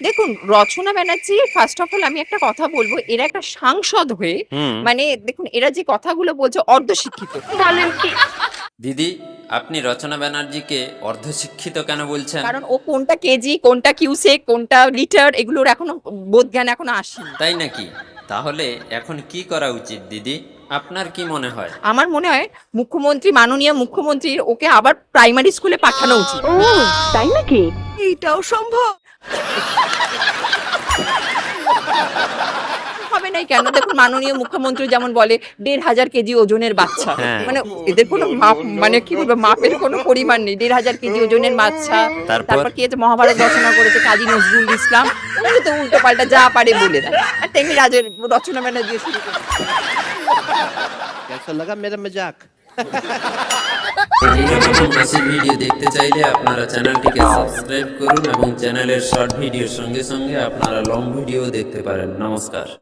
দেখুন, রচনা Banerjee first of all আমি একটা কথা বলব, এরা একটা সাংসদ হয়ে হুম। মানে দেখুন এরা যে কথাগুলো বলছে অর্ধশিক্ষিত। দিদি, আপনি রচনা ব্যানার্জিকে অর্ধশিক্ষিত কেন বলছেন? কারণ ও কোনটা কেজি, কোনটা কিউসেক, কোনটা লিটার এগুলোর এখনো বোধজ্ঞান এখনো আসেনি। তাই নাকি? তাহলে এখন কি করা উচিত দিদি? আপনার কি মনে হয়? আমার মনে হয় মুখ্যমন্ত্রী, মাননীয় মুখ্যমন্ত্রীর ওকে আবার প্রাইমারি স্কুলে পাঠানো উচিত। ও তাই নাকি? এইটাও সম্ভব হবে নাই কেন? দেখুন মাননীয় মুখ্যমন্ত্রী যেমন বলে ১,৫০০ কেজি ওজনের বাচ্চা, হ্যাঁ। মানে এদের কোনো মাপ, মানে কি বলবো, মাপের কোনো পরিমাণ নেই। ১,৫০০ কেজি ওজনের বাচ্চা। তারপর? তারপর কি হচ্ছে, মহাভারত রচনা করেছে কাজী নজরুল ইসলাম। উনি তো উল্টো পাল্টা যা পারে বলে দেয়, আর তেমনি রচনা ব্যানার্জি শুরু করে। कैसा लगा मेरा मजाक? এইরকম হাসির ভিডিও দেখতে চাইলে আপনারা চ্যানেলটিকে সাবস্ক্রাইব করুন এবং চ্যানেলের শর্ট ভিডিওর সঙ্গে সঙ্গে আপনারা লং ভিডিও দেখতে পারেন। নমস্কার।